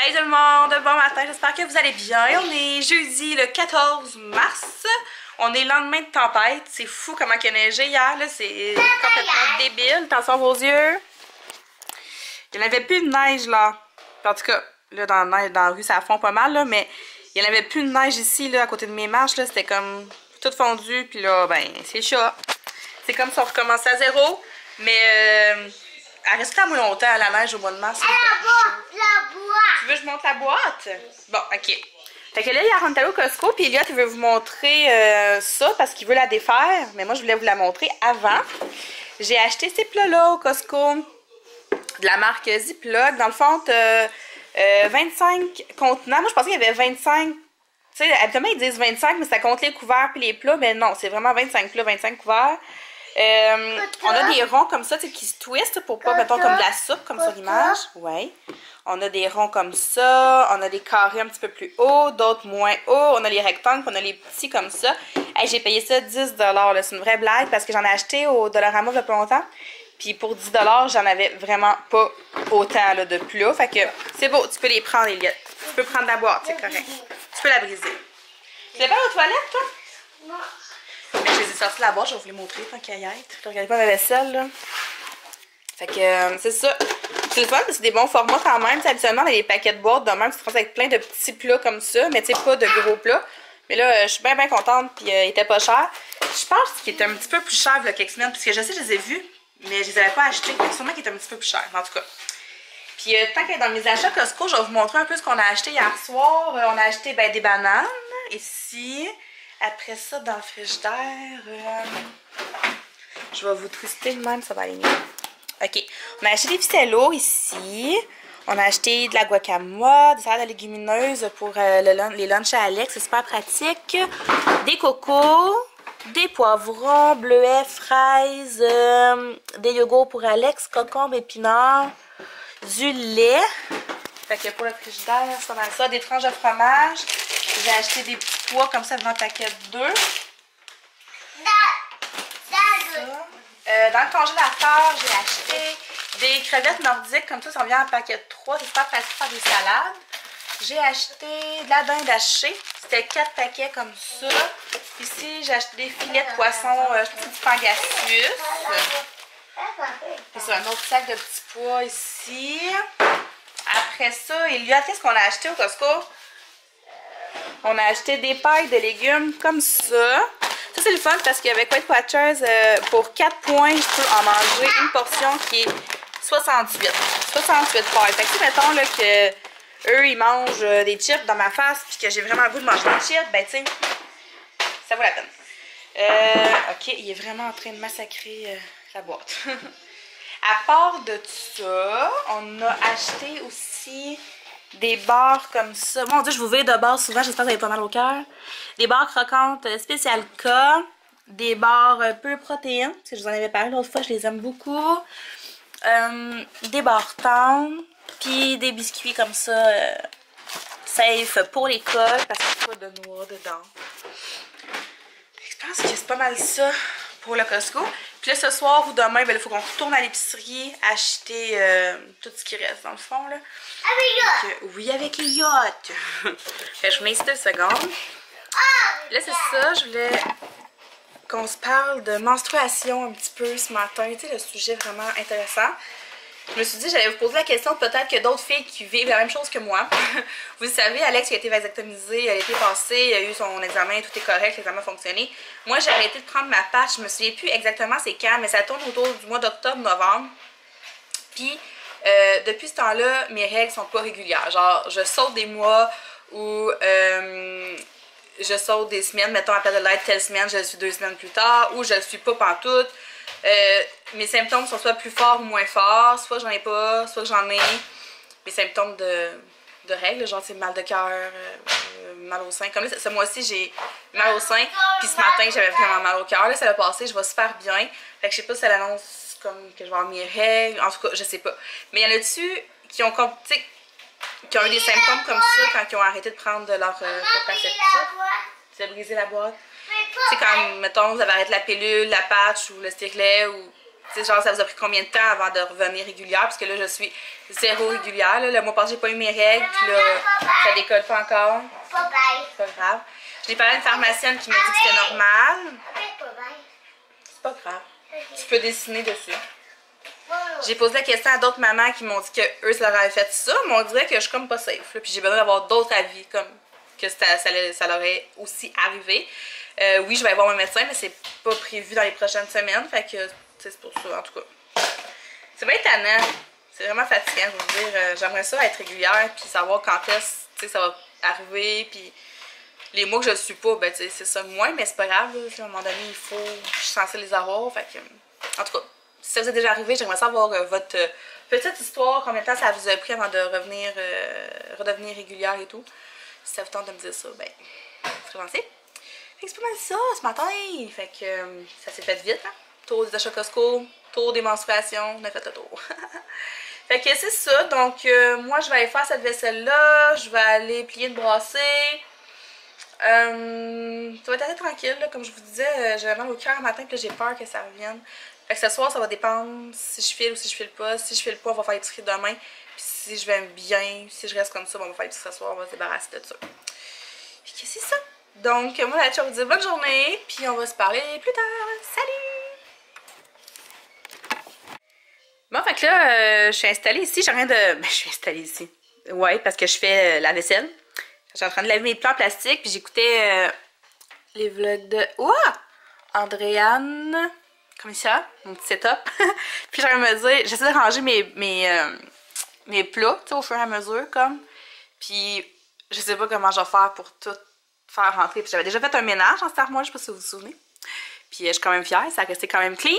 Salut tout le monde, bon matin, j'espère que vous allez bien. On est jeudi le 14 mars. On est le lendemain de tempête. C'est fou comment il a neigé hier, là. C'est complètement débile. Attention à vos yeux. Il n'y en avait plus de neige là. En tout cas, là dans la rue ça fond pas mal là, mais il n'y en avait plus de neige ici là, à côté de mes marches là. C'était comme tout fondu. Puis là, ben, c'est chat. C'est comme si on recommençait à zéro. Mais elle reste pas moins longtemps à la neige au mois de mars. La boîte! Tu veux que je monte la boîte? Bon, ok. Fait que là, il y a rentré au Costco, puis Elliot, il veut vous montrer ça parce qu'il veut la défaire. Mais moi, je voulais vous la montrer avant. J'ai acheté ces plats-là au Costco de la marque Ziploc. Dans le fond, 25 contenants. Moi, je pensais qu'il y avait 25. Tu sais, habituellement, ils disent 25, mais ça compte les couverts puis les plats. Mais non, c'est vraiment 25 plats, 25 couverts. On a des ronds comme ça, tu sais, qui se twistent pour pas, mettons, comme de la soupe, comme sur l'image. Ouais. On a des ronds comme ça. On a des carrés un petit peu plus hauts, d'autres moins hauts. On a les rectangles, on a les petits comme ça. Hey, j'ai payé ça 10 $. C'est une vraie blague parce que j'en ai acheté au Dollarama il y a pas longtemps. Puis pour 10 $, j'en avais vraiment pas autant là, de plats. Fait que c'est beau, tu peux les prendre, Elliot. Tu peux prendre la boîte, c'est correct. Tu peux la briser. Tu l'as pas aux toilettes, toi? Non. Mais je les ai sortis de la boîte, je vais vous les montrer tant qu'à y être. Regardez pas ma vaisselle, là. Fait que c'est ça. C'est le fun, parce que c'est des bons formats quand même. T'sais, habituellement, on a des paquets de boîtes de même, tu te retrouves avec plein de petits plats comme ça, mais tu sais, pas de gros plats. Mais là, je suis bien contente, puis il était pas cher. Je pense qu'il était un petit peu plus cher il y a quelques semaines, parce que je sais, je les ai vus, mais je les avais pas achetés. Mais sûrement qu'il était un petit peu plus cher, en tout cas. Puis tant qu'elle est dans mes achats Costco, je vais vous montrer un peu ce qu'on a acheté hier soir. On a acheté des bananes, ici. Après ça, dans le frigidaire, je vais vous twister de même, ça va aller mieux. Ok, on a acheté des ficellos ici. On a acheté de la guacamole, des salades de légumineuses pour les lunchs à Alex, c'est super pratique. Des cocos, des poivrons, bleuets, fraises, des yogourts pour Alex, concombre, épinards, du lait. Fait que pour le frigidaire, c'est pas mal ça. Des tranches de fromage. J'ai acheté des petits pois comme ça dans le paquet de 2. Dans le congélateur, j'ai acheté des crevettes nordiques comme ça vient en paquet de 3. C'est super pratique pour faire des salades. J'ai acheté de la dinde hachée. C'était 4 paquets comme ça. Ici, j'ai acheté des filets de poisson, du pangasius. Et c'est un autre sac de petits pois ici. Après ça, Elliot, qu'est-ce qu'on a acheté au Costco? On a acheté des pailles de légumes comme ça. Ça, c'est le fun parce qu'avec Weight Watchers, pour 4 points, je peux en manger une portion qui est 68. 68 pailles. Fait que, mettons là, que eux, ils mangent des chips dans ma face puis que j'ai vraiment le goût de manger des chips, ben, tu sais, ça vaut la peine. Ok, il est vraiment en train de massacrer la boîte. À part de ça, on a acheté aussi des barres comme ça. Mon Dieu, je vous vais de barres souvent, j'espère que vous avez pas mal au cœur. Des barres croquantes spécial K. Des barres peu protéines, parce que je vous en avais parlé l'autre fois, je les aime beaucoup. Des barres tendres. Puis des biscuits comme ça, safe pour l'école, parce qu'il n'y a pas de noix dedans. Je pense que c'est pas mal ça pour le Costco. Puis là, ce soir ou demain, ben, il faut qu'on retourne à l'épicerie acheter tout ce qui reste dans le fond. Là. Avec Donc, oui, avec les yachts. Fait que je vous mets ici 2 secondes. Là, c'est ça. Je voulais qu'on se parle de menstruation un petit peu ce matin. Tu sais, le sujet vraiment intéressant. Je me suis dit, j'allais vous poser la question, peut-être que d'autres filles qui vivent la même chose que moi. Vous savez, Alex qui a été vasectomisé l'été passé, il a eu son examen, tout est correct, l'examen a fonctionné. Moi, j'ai arrêté de prendre ma patch, je me souviens plus exactement c'est quand, mais ça tourne autour du mois d'octobre-novembre. Puis, depuis ce temps-là, mes règles sont pas régulières. Genre, je saute des mois où je saute des semaines, mettons à perte de l'aide telle semaine, je le suis 2 semaines plus tard, ou je le suis pas pantoute. Mes symptômes sont soit plus forts ou moins forts, soit j'en ai pas, soit j'en ai. Mes symptômes de règles, genre c'est mal de cœur, mal au sein. Comme là, ce mois-ci, j'ai mal au sein, puis ce matin, j'avais vraiment mal au cœur. Là, ça va passer, je vais super bien. Fait que je sais pas si elle annonce comme que je vais avoir mes règles, en tout cas, je sais pas. Mais il y en a-dessus qui ont eu des symptômes comme ça quand ils ont arrêté de prendre de leur contraceptif. Tu as brisé la boîte? C'est quand, mettons, vous avez arrêté la pilule, la patch ou le stérilet ou Tu sais, genre, ça vous a pris combien de temps avant de revenir régulière? Parce que là, je suis zéro régulière. Là. Le mois passé, j'ai pas eu mes règles. Puis là, ça décolle pas encore. C'est pas grave. J'ai parlé à une pharmacienne qui m'a dit que c'était normal. C'est pas grave. Tu peux dessiner dessus. J'ai posé la question à d'autres mamans qui m'ont dit que eux ça leur avait fait ça, mais on dirait que je suis comme pas safe. Là. Puis j'ai besoin d'avoir d'autres avis, comme que ça leur est aussi arrivé. Oui, je vais aller voir mon médecin, mais c'est pas prévu dans les prochaines semaines. Fait que c'est pour ça, en tout cas. C'est bien tannant. C'est vraiment fatigant, je veux dire. J'aimerais ça être régulière, puis savoir quand est-ce que ça va arriver, puis les mois que je le suis pas, ben c'est ça moins, mais c'est pas grave. Là, à un moment donné, je suis censée les avoir. Fait que, en tout cas, si ça vous est déjà arrivé, j'aimerais savoir votre petite histoire, combien de temps ça vous a pris avant de redevenir régulière et tout. Si ça vous tente de me dire ça, ben, c'est lancé. Fait que c'est pas mal ça ce matin. Fait que ça s'est fait vite, hein. Tour des achats Costco, tour des menstruations, on a fait le tour. Fait que c'est ça. Donc, moi, je vais aller faire cette vaisselle-là. Je vais aller plier une brassée. Ça va être assez tranquille, là. Comme je vous disais, j'avais mal au cœur un matin, puis j'ai peur que ça revienne. Fait que ce soir, ça va dépendre si je file ou si je file pas. Si je file pas, on va faire l'épicerie demain. Puis si je vais bien, si je reste comme ça, on va faire l'épicerie ce soir, on va se débarrasser de ça. Puis que c'est ça. Donc, moi, là-dessus, on va vous dire bonne journée, puis on va se parler plus tard. Salut! Bon, fait que là, je suis installée ici, j'ai rien de... Ben, je suis installée ici. Ouais, parce que je fais la vaisselle. Je suis en train de laver mes plats en plastique, puis j'écoutais les vlogs de... Ouah! Andréane... Comme ça, mon petit setup. Puis j'allais me dire, j'essaie de ranger mes plats, tu sais, au fur et à mesure, comme. Puis je sais pas comment je vais faire pour tout faire rentrer. Puis j'avais déjà fait un ménage dans cette armoire, je sais pas si vous vous souvenez. Puis je suis quand même fière, ça a resté quand même clean.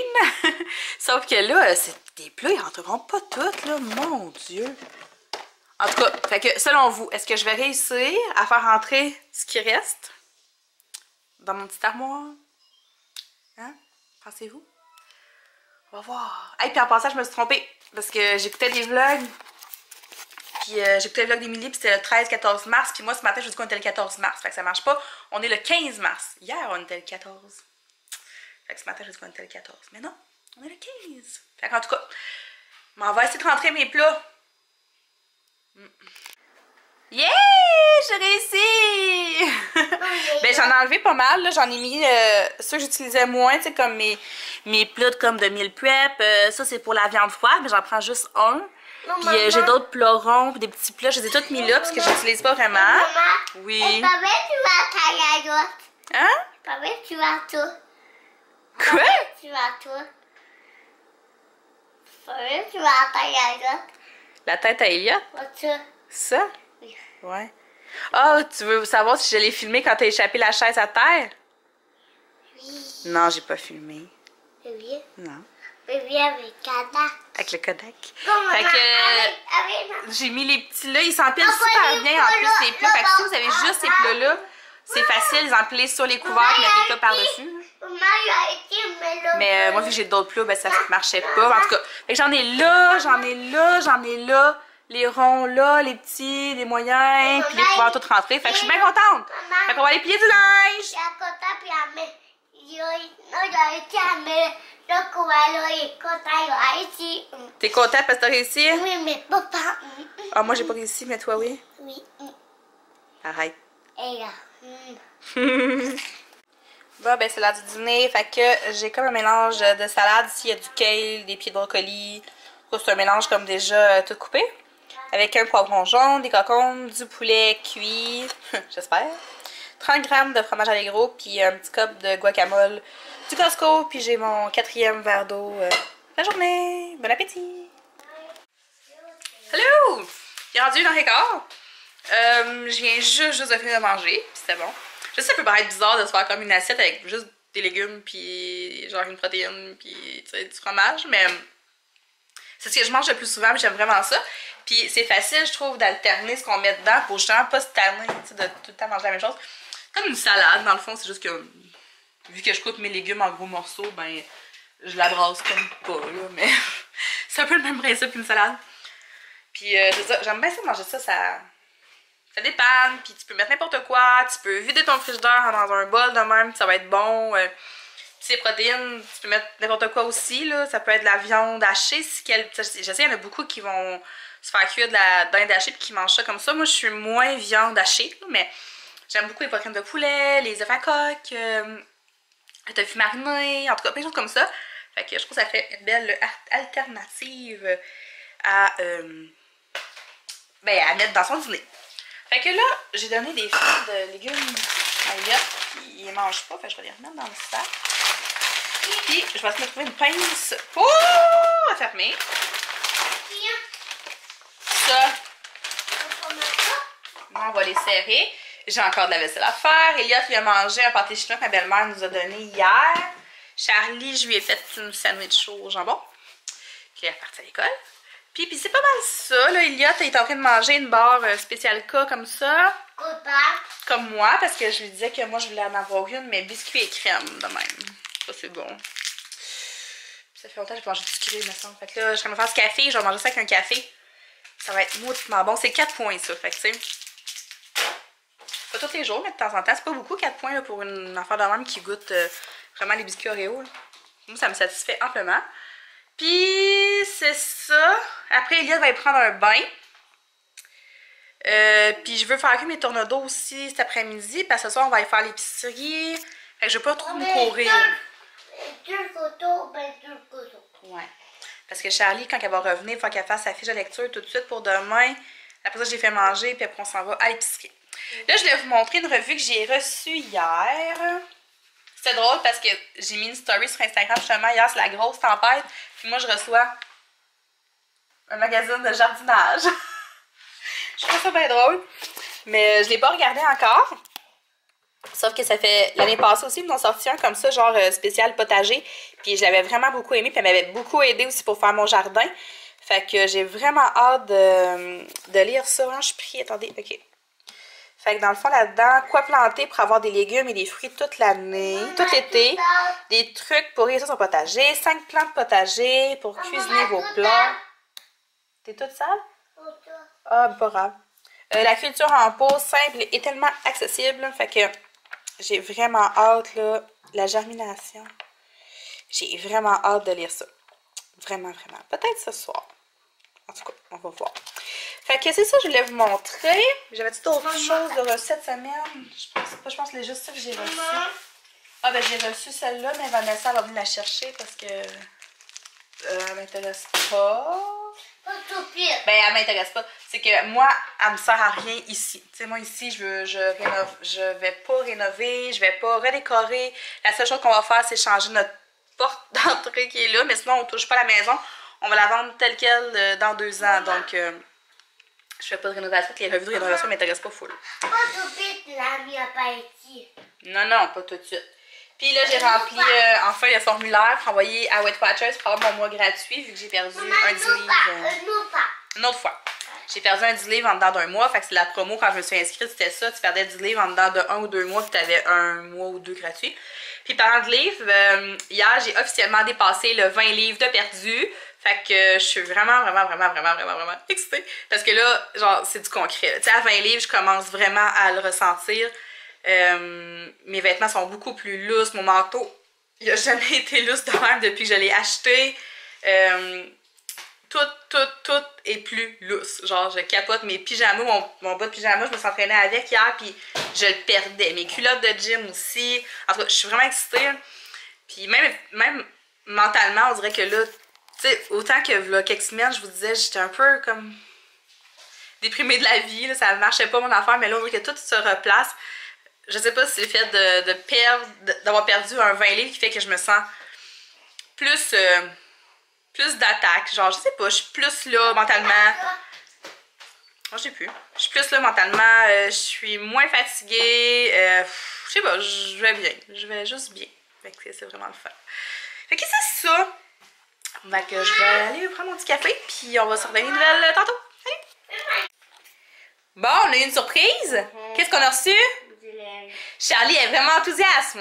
Sauf que là, des plats, ils rentreront pas tous, là, mon Dieu. En tout cas, fait que selon vous, est-ce que je vais réussir à faire rentrer ce qui reste dans mon petite armoire? Hein? Pensez-vous? On va voir. Et puis en passant, je me suis trompée. Parce que j'écoutais des vlogs. Puis j'écoutais le vlog d'Émilie. Puis c'était le 13-14 mars. Puis moi, ce matin, je vous dis qu'on était le 14 mars. Fait que ça marche pas. On est le 15 mars. Hier, on était le 14. Fait que ce matin, je vous dis qu'on était le 14. Mais non, on est le 15. Fait qu'en tout cas, on va essayer de rentrer mes plats. Yeah! J'ai réussi! Ben j'en ai enlevé pas mal, j'en ai mis ceux que j'utilisais moins, tu sais, comme mes plats comme de meal prep. Ça c'est pour la viande froide, mais j'en prends juste un. Puis j'ai d'autres plats ronds, puis des petits plats, je les ai tous mis là parce que je n'utilise pas vraiment. Maman, oui. Et pas vrai, tu vas tailler à droite. Hein? Pas vrai, tu vas tout. Quoi? Tu vas tout. Pas vrai, tu vas tailler à droite. La tête à Elliot? Ça. Ça? Oui. Ouais. Ah, tu veux savoir si je l'ai filmé quand t'as échappé la chaise à terre? Oui. Non, j'ai pas filmé. Oui. Non. Oui, avec Kodak. Avec le Kodak. Comment, Fait que avec... j'ai mis les petits là, ils s'empilent Papa, super les bien en plus plats, les plats. Fait que si vous avez juste ces plats-là, c'est Maman. facile, ils empilent sur les couvercles, mettre les plats par-dessus. Maman, il a été Mais moi, vu que j'ai d'autres plats, ben ça marchait pas. En tout cas, fait que j'en ai là, j'en ai là, j'en ai là. Les ronds là, les petits, les moyens, puis les pouvoir tout rentrer. Fait que je suis bien contente. Fait qu'on va aller plier du linge. Il a content, puis il a été à me... Le courant, il est content, il a été... T'es contente parce que t'as réussi? Oui, mais papa... Ah, moi, j'ai pas réussi, mais toi, oui. Oui. Arrête. Et là... Bon, ben c'est l'heure du dîner. Fait que j'ai comme un mélange de salade. Ici, il y a du kale, des pieds de brocoli. C'est un mélange comme déjà tout coupé. Avec un poivron jaune, des concombres, du poulet cuit, j'espère. 30 g de fromage allégro, puis un petit cup de guacamole du Costco. Puis j'ai mon 4e verre d'eau. La journée! Bon appétit! Hello! Il est rendu 1h15. Je viens juste de finir de manger, puis c'était bon. Je sais, ça peut paraître bizarre de se faire comme une assiette avec juste des légumes, puis genre une protéine, puis tu sais, du fromage, mais c'est ce que je mange le plus souvent, puis j'aime vraiment ça. Puis c'est facile, je trouve, d'alterner ce qu'on met dedans pour justement pas se tanner, tu sais, de tout le temps manger la même chose. Comme une salade, dans le fond, c'est juste que, vu que je coupe mes légumes en gros morceaux, ben, je la brasse comme pas, là, mais c'est un peu le même principe qu'une salade. Puis j'aime bien ça de manger ça, ça dépanne, puis tu peux mettre n'importe quoi, tu peux vider ton frigidaire dans un bol de même, puis ça va être bon. sais, protéines, tu peux mettre n'importe quoi aussi, là. Ça peut être de la viande hachée. Je sais, il y en a beaucoup qui vont se faire cuire de la dinde hachée et qui mangent ça comme ça. Moi, je suis moins viande hachée, là, mais j'aime beaucoup les poitrines de poulet, les œufs à coque, le tofu mariné, en tout cas, plein de choses comme ça. Fait que je trouve que ça fait une belle alternative à mettre dans son dîner. Fait que là, j'ai donné des fils de légumes à Elliot, puis il les mange pas, fait que je vais les remettre dans le sac. Puis, je vais essayer de trouver une pince pour fermer. Ça, on va les serrer. J'ai encore de la vaisselle à faire. Elliot lui a mangé un pâté chinois que ma belle-mère nous a donné hier. Charlie, je lui ai fait une sandwich au jambon. Puis elle est repartie à l'école. Puis c'est pas mal ça, là. Elliot est en train de manger une barre spéciale K comme ça. Comme moi, parce que je lui disais que moi je voulais en avoir une, mais biscuit et crème de même. Ça c'est bon. Puis ça fait longtemps que j'ai mangé du sucré, il me semble. Fait que là, je vais me faire ce café, je vais manger ça avec un café. Ça va être moutrement bon. C'est 4 points ça, fait que tu sais. Pas tous les jours, mais de temps en temps. C'est pas beaucoup 4 points là, pour une affaire de même qui goûte vraiment les biscuits Oreo. Là. Moi, ça me satisfait amplement. Puis c'est ça. Après, Elliot va y prendre un bain. Puis je veux faire cuire mes tornados aussi cet après-midi. Parce que ce soir, on va aller faire l'épicerie. Fait que je veux pas trop me courir. Deux photos, ben deux photos. Ouais. Parce que Charlie, quand elle va revenir, il faut qu'elle fasse sa fiche de lecture tout de suite pour demain. Après ça, j'ai fait manger, puis après on s'en va à l'épicerie. Là, je vais vous montrer une revue que j'ai reçue hier. C'était drôle parce que j'ai mis une story sur Instagram justement hier, c'est la grosse tempête. Puis moi, je reçois un magazine de jardinage. Je trouve ça bien drôle. Mais je ne l'ai pas regardé encore. Sauf que ça fait... L'année passée aussi, ils m'ont sorti un comme ça, genre spécial potager. Puis je l'avais vraiment beaucoup aimé. Puis elle m'avait beaucoup aidé aussi pour faire mon jardin. Fait que j'ai vraiment hâte de lire ça. Je suis pris. Attendez, ok. Fait que dans le fond, là-dedans, quoi planter pour avoir des légumes et des fruits toute l'année, tout l'été. Des trucs pour réussir son potager. 5 plants de potager pour cuisiner vos plats. T'es toute sale? Ah, pas grave. La culture en pot, simple et tellement accessible. Fait que j'ai vraiment hâte, là. La germination. J'ai vraiment hâte de lire ça. Vraiment, vraiment. Peut-être ce soir. En tout cas, on va voir. Fait que c'est ça, je voulais vous montrer. J'avais-tu d'autres choses de reçu cette semaine? Je pense que c'est juste ça que j'ai reçu. Ah, ben j'ai reçu celle-là, mais Vanessa va venir la chercher parce que elle m'intéresse pas. Ben, elle m'intéresse pas. C'est que moi, elle me sert à rien ici. Tu sais, moi, ici, je vais pas rénover, je vais pas redécorer. La seule chose qu'on va faire, c'est changer notre porte d'entrée qui est là, mais sinon, on touche pas la maison. On va la vendre telle qu'elle dans 2 ans. Donc, je fais pas de rénovation. Les revues de rénovation m'intéressent pas full. Pas tout de suite, l'ami a pas été. Non, non, pas tout de suite. Puis là, j'ai rempli enfin le formulaire pour envoyer à Weight Watchers pour avoir mon mois gratuit vu que j'ai perdu un 10 livres. Une autre fois. J'ai perdu un 10 livres en dedans d'un mois. Fait que c'est la promo quand je me suis inscrite, c'était ça. Tu perdais 10 livres en dedans de 1 ou 2 mois, puis tu avais 1 mois ou 2 gratuits. Puis parlant de livres, hier, j'ai officiellement dépassé le 20 livres de perdu. Fait que je suis vraiment excitée. Parce que là, genre, c'est du concret. Tu sais, à 20 livres, je commence vraiment à le ressentir. Mes vêtements sont beaucoup plus lousses. Mon manteau, il n'a jamais été lousse de même depuis que je l'ai acheté. Tout est plus lousse. Genre, je capote mes pyjamas, mon bas de pyjama, je me suis entraînée avec hier, puis je le perdais. Mes culottes de gym aussi. En tout cas, je suis vraiment excitée. Puis même mentalement, on dirait que là, tu sais, autant que là, quelques semaines, je vous disais, j'étais un peu comme déprimée de la vie, là, ça ne marchait pas mon affaire, mais là, on dirait que tout se replace. Je sais pas si c'est le fait d'avoir perdu un 20 livres qui fait que je me sens plus d'attaque. Genre, je sais pas, je suis plus là mentalement. Moi, je sais plus. Je suis plus là mentalement, je suis moins fatiguée. Je sais pas, je vais bien. Je vais juste bien. Fait que c'est vraiment le fun. Fait que c'est ça. Fait que je vais aller prendre mon petit café, puis on va se redonner une nouvelle tantôt. Salut! Bon, on a eu une surprise. Qu'est-ce qu'on a reçu? Charlie est vraiment enthousiaste.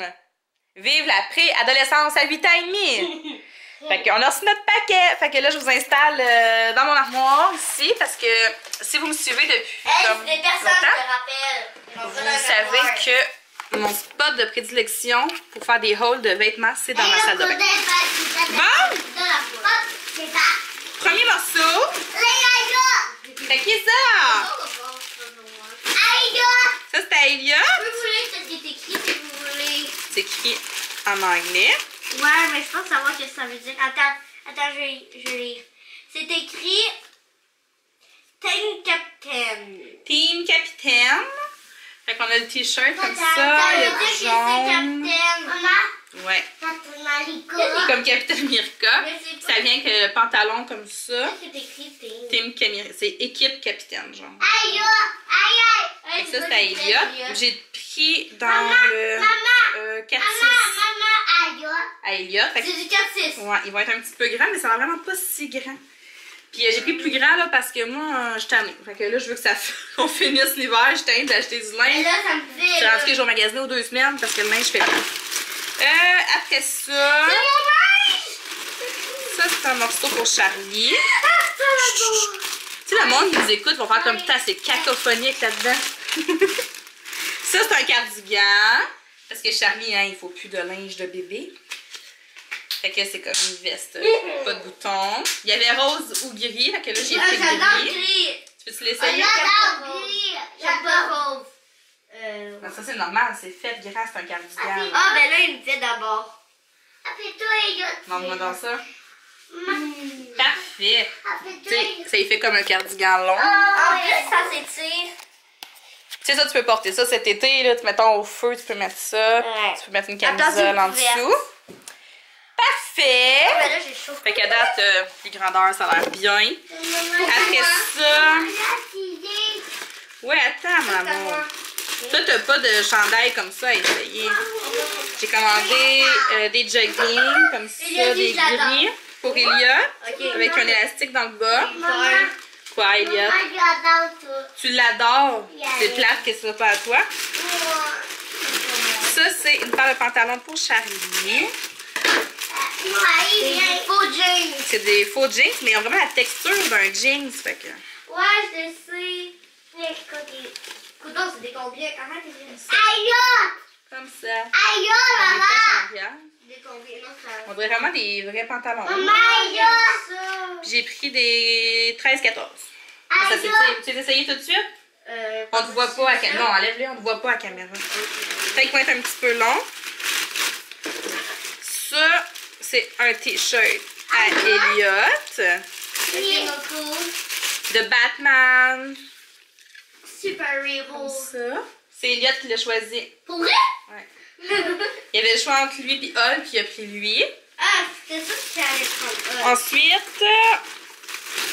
Vive la pré-adolescence à 8 ans et demi. Fait qu'on a reçu notre paquet. Fait que là, je vous installe dans mon armoire ici, parce que si vous me suivez depuis comme des personnes longtemps, te rappellent. vous savez que Mon spot de prédilection pour faire des hauls de vêtements, c'est dans ma salle de bain. Bon! Premier morceau. C'est qui ça? Ça, c'est à Elia. C'est écrit en anglais. Ouais, mais je pense savoir ce que ça veut dire. Attends, je lis. C'est écrit Team Captain. Team Capitaine. Fait qu'on a le t-shirt comme ça, il y a du jaune. Ouais. Comme Capitaine Mirka. Ça vient avec le pantalon comme ça. C'est écrit Team Camille. C'est équipe capitaine, genre. Aïe, aïe, aïe. Ça, c'est à Elliot. J'ai pris dans le 4-6 à Elliot. C'est du 4-6. Ouais, ils vont être un petit peu grands, mais ça va vraiment pas si grand. Puis j'ai pris plus grand là parce que moi, je t'en ai. Fait que là, je veux que qu'on finisse l'hiver. Je t'aime d'acheter du linge. Mais là, ça me fait. J'ai rendu que je vais magasiner aux 2 semaines parce que le linge fait plus. Après ça. Ça, c'est un morceau pour Charlie. Tu sais, le monde qui nous écoute va faire comme putain, c'est cacophonique là-dedans. Ça, c'est un cardigan. Parce que Charlie, hein, il faut plus de linge de bébé. Fait que c'est comme une veste, pas de boutons. Il y avait rose ou gris, fait que là j'ai pris le gris. Tu peux-tu l'essayer? J'aime pas rose. Non, ça c'est normal, c'est fait grand, c'est un cardigan. Ah, ben là, il me fait d'abord. Montre-moi dans ça. Parfait. Tu sais, ça y fait comme un cardigan long. En plus, ça s'étire. Tu sais, ça, tu peux porter ça cet été, là, mettons au feu, tu peux mettre ça. Ouais. Tu peux mettre une camisole en dessous. Parfait! Ah, ben là, j'ai chaud. Fait qu'à date, les grandeurs, ça a l'air bien. Après ça... Ouais, attends, maman. Toi, t'as pas de chandail comme ça à essayer. J'ai commandé des joggings comme ça, des gris pour Elliot, avec un élastique dans le bas. Quoi, Elliot? Tu l'adores? C'est plate que ce soit pas à toi. Ça, c'est une paire de pantalons pour Charlie. C'est des faux jeans, mais ils ont vraiment la texture d'un jeans. Fait que... Ouais, je sais. Coudon, c'est des combien? Comment t'es ça? Aïe! Comme ça. Aïe, maman! Des combien? Non, ça... On dirait vraiment des vrais pantalons. Aïe! J'ai pris des 13-14. Ça, tu l'as essayé tout de suite? On ne te voit pas à caméra. Non, enlève-les, on ne te voit pas à caméra. Fait qu'il va être un petit peu long. Ça, c'est un t-shirt à Elliot. De Batman. Super héros. Ça. C'est Elliot qui l'a choisi. Pour vrai? Ouais. Il y avait le choix entre lui et Hall, puis il a pris lui. Ah, c'était ça que j'allais prendre. Ensuite,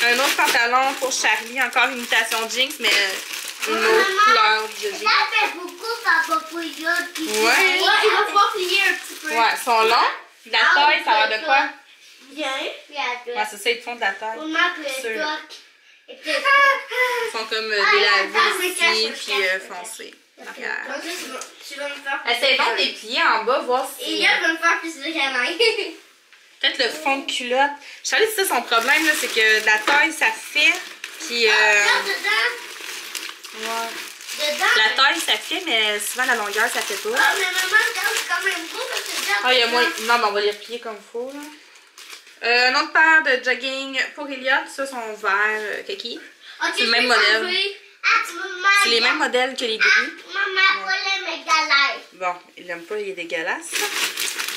un autre pantalon pour Charlie, encore une imitation jeans, mais une autre couleur de jeans. Ça fait beaucoup, papa, pour Elliot. Ouais. Il va pouvoir plier un petit peu. Ouais, ils sont longs. La taille, ça a l'air de quoi? Bien. Ouais, c'est ça, ils te font de la taille. On a le toc. Ils sont comme délavés ici, puis foncés. Arrière. Tu vas me faire. Essaye donc de les plier en bas, voir si. Elliot va me faire plus de câlin. Peut-être le fond de culotte. Charlie, c'est ça son problème, là, c'est que de la taille, ça fait. Puis. Dedans. Ouais. Dedans. La taille, ça fait, mais souvent la longueur, ça fait pas. Ah, mais maman, regarde, c'est quand même beau parce que dedans. Ah, il y a moins. Non, mais on va les plier comme il faut, là. Une autre paire de jogging pour Elliot. Ça, sont verts kaki. C'est le même modèle. C'est les mêmes modèles que les gris. Maman, faut les mettre galères. Bon, il l'aime pas, il est dégueulasse.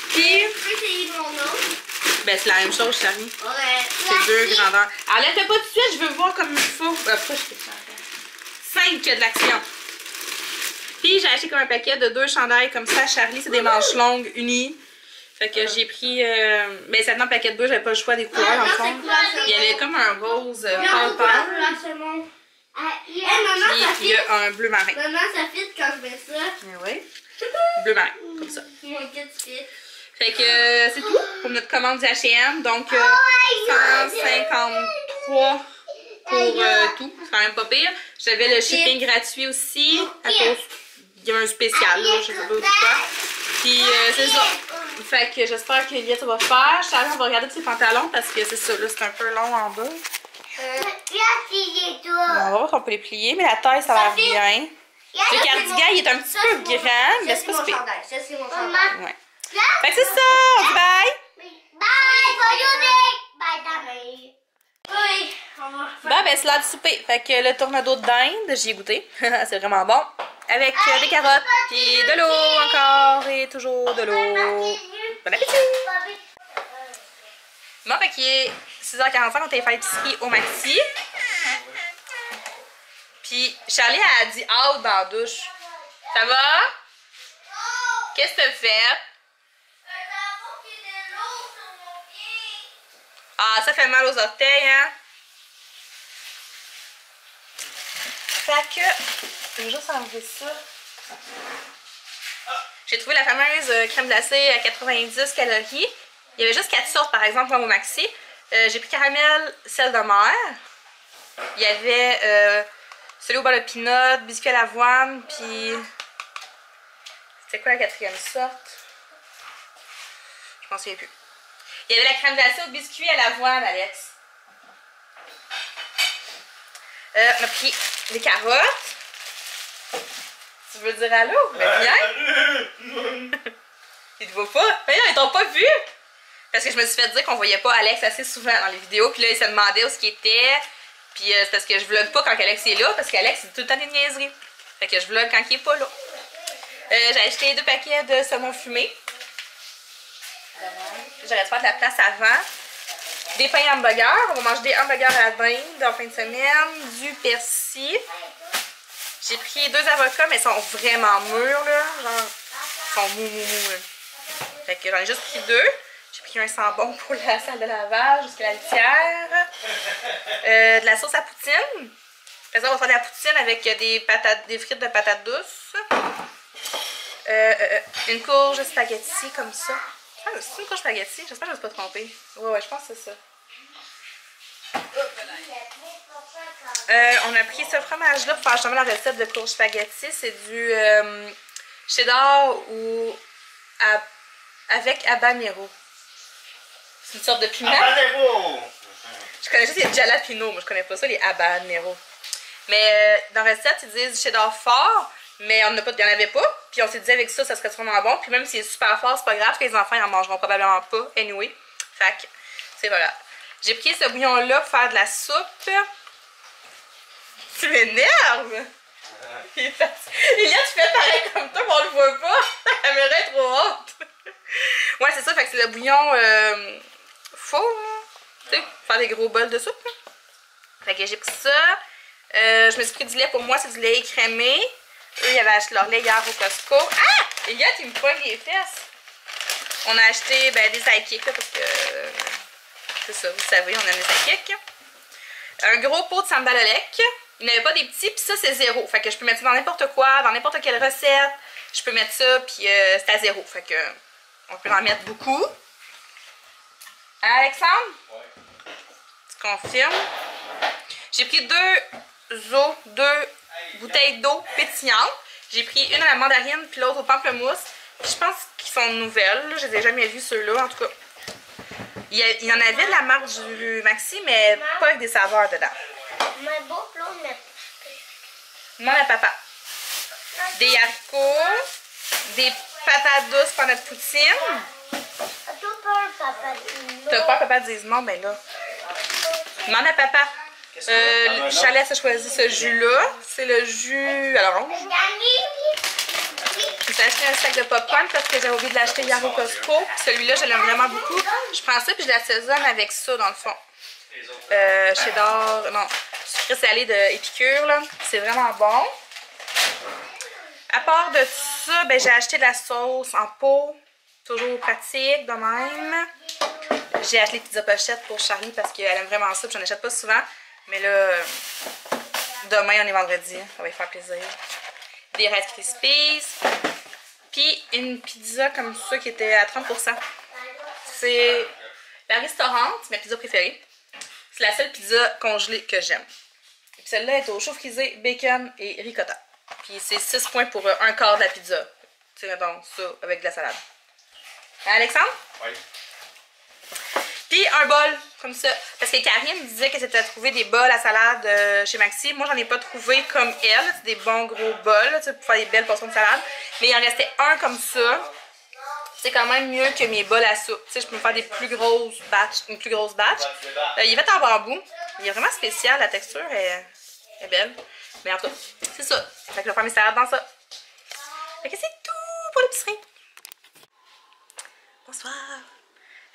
Puis, ben c'est la même chose, Charlie. C'est deux grandeurs. Enlève-le pas tout de suite, je veux voir comme il faut. Pourquoi je fais ça? 5 de l'action. Puis, j'ai acheté comme un paquet de 2 chandails comme ça. Charlie, c'est des manches longues unies. Fait que j'ai pris. Ben, c'est un paquet de 2, j'avais pas le choix des couleurs, en fond. Il y avait comme un rose pâle pâle. Puis il y a un bleu marin. Maman, ça fit quand je mets ça. Oui. Bleu marin, comme ça. Mon kit fit. Fait que c'est tout pour notre commande du H&M. Donc 153 pour tout. C'est quand même pas pire. J'avais le shipping gratuit aussi. À cause il y a un spécial là, je sais pas quoi. Puis c'est ça. Fait que j'espère que Elliot va faire. Charlie, on va regarder ses pantalons parce que c'est ça, là, c'est un peu long en bas. On va voir si on peut les plier, mais la taille, ça a l'air bien. Le cardigan, il est un petit peu grand, mais c'est pas super. Ça, c'est mon chandail. Ouais. Fait que c'est ça, on dit bye! Bye, bye, Damé. Oui, on va faire... Bon, ben c'est l'heure du souper. Fait que le tornado de dinde, j'y ai goûté. C'est vraiment bon. Avec des carottes, puis de l'eau encore, et toujours de l'eau. Bon appétit! Bon, fait qu'il est 6h45, on est fait l'épicerie au Maxi. Puis Charlie a dit out dans la douche. Ça va? Qu'est-ce que t'as fait? Ah, ça fait mal aux orteils, hein? Fait que, je vais juste enlever ça. J'ai trouvé la fameuse crème glacée à 90 calories. Il y avait juste 4 sortes, par exemple, dans mon Maxi. J'ai pris caramel, sel de mer. Il y avait celui au beurre de pinot, biscuit à l'avoine, puis... C'était quoi la quatrième sorte? Je m'en souviens plus. Il y avait la crème glacée au biscuit à l'avoine, Alex. On a pris des carottes. Tu veux dire allô? Ben viens! Ils te voient pas? Mais non, ils t'ont pas vu! Parce que je me suis fait dire qu'on voyait pas Alex assez souvent dans les vidéos. Puis là, il se demandait où ce qu'il était. Puis c'est parce que je vlog pas quand Alex est là. Parce qu'Alex, c'est tout le temps des niaiseries. Fait que je vlog quand il est pas là. J'ai acheté 2 paquets de saumon fumé. J'aurais dû faire de la place avant. Des pains hamburgers. On va manger des hamburgers à la dinde en fin de semaine. Du persil. J'ai pris 2 avocats, mais ils sont vraiment mûrs, là. Genre, ils sont mou. Fait que j'en ai juste pris 2. J'ai pris un sambon pour la salle de lavage jusqu'à la litière. De la sauce à poutine. Après ça, on va faire de la poutine avec des frites de patates douces. Une courge spaghetti comme ça. Ah, c'est une courge spaghetti? J'espère que je ne me suis pas trompée. Ouais, je pense que c'est ça. On a pris ce fromage-là pour faire justement la recette de courge spaghetti. C'est du cheddar ou avec habanero. C'est une sorte de piment. Habanero! Je connais juste les jalapeno, mais je connais pas ça, les habanero. Mais dans la recette, ils disent du cheddar fort, mais il n'y en avait pas. Puis on s'est dit avec ça, ça serait vraiment bon. Puis même s'il est super fort, c'est pas grave, que les enfants ils en mangeront probablement pas. Anyway. Fait que, c'est voilà. J'ai pris ce bouillon-là pour faire de la soupe. Tu m'énerves! Ilias, tu fais pareil comme toi, mais on le voit pas. La caméra est trop haute. Ouais, c'est ça, fait que c'est le bouillon faux, tu sais, faire des gros bols de soupe. Là. Fait que j'ai pris ça. Je me suis pris du lait pour moi, c'est du lait écrémé. Eux, ils avaient acheté leur lait hier au Costco. Ah! Ilias, tu me poignes les fesses. On a acheté des sidekicks, là, parce que... c'est ça, vous savez, on aime les sidekicks. Un gros pot de sambal olek. Il n'y avait pas des petits, puis ça, c'est 0. Fait que je peux mettre ça dans n'importe quoi, dans n'importe quelle recette. Je peux mettre ça, puis c'est à 0. Fait que on peut en mettre beaucoup. Alexandre? Ouais. Tu confirmes? J'ai pris 2 bouteilles d'eau pétillante. J'ai pris une à la mandarine, puis l'autre au pamplemousse. Puis je pense qu'ils sont nouvelles. Là. Je les ai jamais vus, ceux-là, en tout cas. Il y en avait de la marque du Maxi, mais pas avec des saveurs dedans. Demande à papa. Des haricots, des patates douces pour notre poutine. T'as peur que papa dise non, ben là. Demande à papa. Chalet a choisi ce jus-là. C'est le jus à l'orange. J'ai acheté un sac de popcorn parce que j'avais oublié de l'acheter hier au Costco. Celui-là, je l'aime vraiment beaucoup. Je prends ça et je l'assaisonne avec ça, dans le fond. Cheddar, non, sucré salé de Épicure, là. C'est vraiment bon. À part de ça, j'ai acheté de la sauce en pot. Toujours pratique, de même. J'ai acheté les pizzas pochettes pour Charlie parce qu'elle aime vraiment ça. J'en achète pas souvent. Mais là, demain, on est vendredi. Ça va lui faire plaisir. Des Rice Krispies. Puis une pizza comme ça qui était à 30%. C'est la restaurante, ma pizza préférée. C'est la seule pizza congelée que j'aime. Et puis celle-là est au chou frisé, bacon et ricotta. Puis c'est 6 points pour un quart de la pizza. Tu sais, mettons, ça avec de la salade. Alexandre? Oui. Puis un bol, comme ça. Parce que Karine me disait que c'était trouvé des bols à salade chez Maxi. Moi, j'en ai pas trouvé comme elle. C'est des bons gros bols là, pour faire des belles portions de salade. Mais il en restait un comme ça. C'est quand même mieux que mes bols à soupe. Tu sais, je peux me faire des plus grosses batches, une plus grosse batch. Il est fait en bambou. Il est vraiment spécial. La texture est belle. Mais en tout cas, c'est ça. Fait que je vais faire mes salades dans ça. Fait que c'est tout pour l'épicerie. Bonsoir.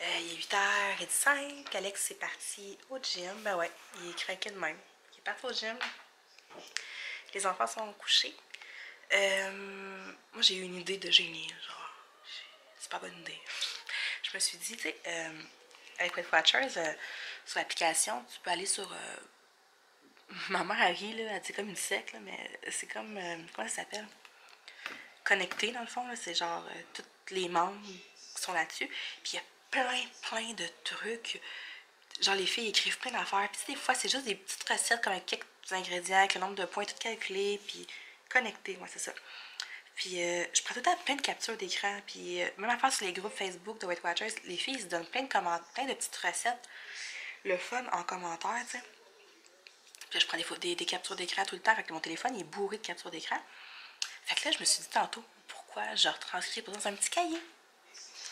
Il est 8h05. Alex est parti au gym. Ben ouais, il est craqué de même. Il est parti au gym. Les enfants sont couchés. Moi, j'ai eu une idée de génie. Genre, c'est pas bonne idée. Je me suis dit, tu sais, avec Weight Watchers, sur l'application, tu peux aller sur. Ma mère, elle rit, là, elle dit comme une secte, là, mais c'est comme. Comment ça s'appelle? Connecté, dans le fond, c'est genre tous les membres qui sont là-dessus. Puis il y a plein de trucs. Genre, les filles écrivent plein d'affaires. Puis des fois, c'est juste des petites recettes comme avec quelques ingrédients, avec le nombre de points tout calculé, puis connecté, ouais, c'est ça. Puis je prends tout le temps plein de captures d'écran. Puis même affaire sur les groupes Facebook de Weight Watchers, les filles ils se donnent plein de petites recettes. Le fun en commentaire, tu sais. Puis là, je prends des captures d'écran tout le temps. Fait que mon téléphone il est bourré de captures d'écran. Fait que là, je me suis dit tantôt, pourquoi je retranscris dans un petit cahier.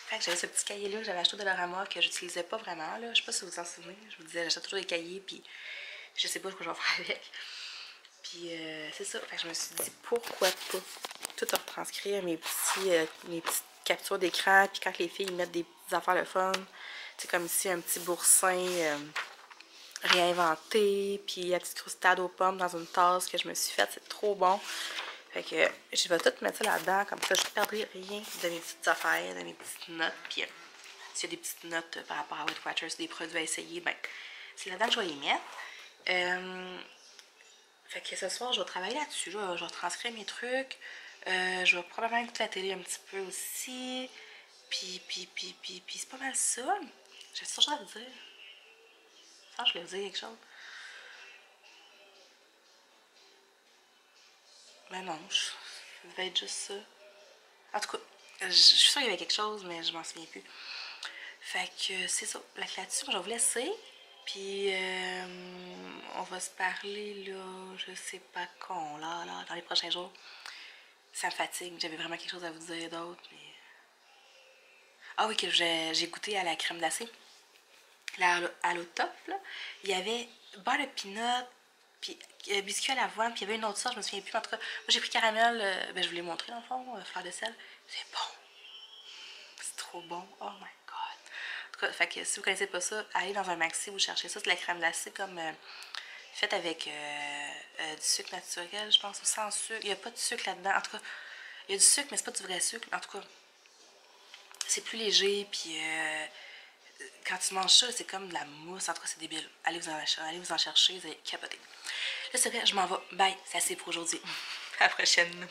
Fait que j'avais ce petit cahier-là que j'avais acheté de Dollarama que j'utilisais pas vraiment. Là. Je sais pas si vous vous en souvenez. Je vous disais, j'achète toujours des cahiers, puis je sais pas ce que je vais faire avec. Puis c'est ça. Fait que je me suis dit, pourquoi pas tout retranscrire mes petites captures d'écran. Puis quand les filles mettent des petites affaires le fun, c'est comme ici un petit boursin réinventé. Puis la petite croustade aux pommes dans une tasse que je me suis faite. C'est trop bon. Fait que je vais tout mettre ça là-dedans. Comme ça, je ne perdrai rien de mes petites affaires, de mes petites notes. Puis s'il y a des petites notes par rapport à Weight Watchers, des produits à essayer, ben c'est là-dedans que je vais les mettre. Fait que ce soir, je vais travailler là-dessus. Je vais transcrire mes trucs. Je vais probablement écouter la télé un petit peu aussi. Puis c'est pas mal ça. J'ai ça chose à vous dire. Ça, je voulais vous dire quelque chose. Ben non, ça va être juste ça. En tout cas, je suis sûre qu'il y avait quelque chose, mais je m'en souviens plus. Fait que c'est ça. Là-dessus, moi, je vais vous laisser. Puis, on va se parler, là, je sais pas quand, là, dans les prochains jours. Ça me fatigue. J'avais vraiment quelque chose à vous dire d'autre, mais... Ah oui, que j'ai goûté à la crème glacée. Là, à l'eau top, là, il y avait beurre de peanut, puis biscuit à l'avoine, puis il y avait une autre sorte, je me souviens plus. En tout cas, moi, j'ai pris caramel, ben, je vous l'ai montré, dans le fond, fleur de sel. C'est bon. C'est trop bon. Oh my god. En tout cas, fait que si vous connaissez pas ça, allez dans un maxi, vous cherchez ça. C'est de la crème glacée comme faite avec du sucre naturel, je pense, ou sans sucre. Il n'y a pas de sucre là-dedans. En tout cas, il y a du sucre, mais c'est pas du vrai sucre. En tout cas, c'est plus léger, puis quand tu manges ça, c'est comme de la mousse. En tout cas, c'est débile. Allez vous en chercher, vous allez capoter. Là, c'est vrai, je m'en vais. Bye, c'est assez pour aujourd'hui. À la prochaine.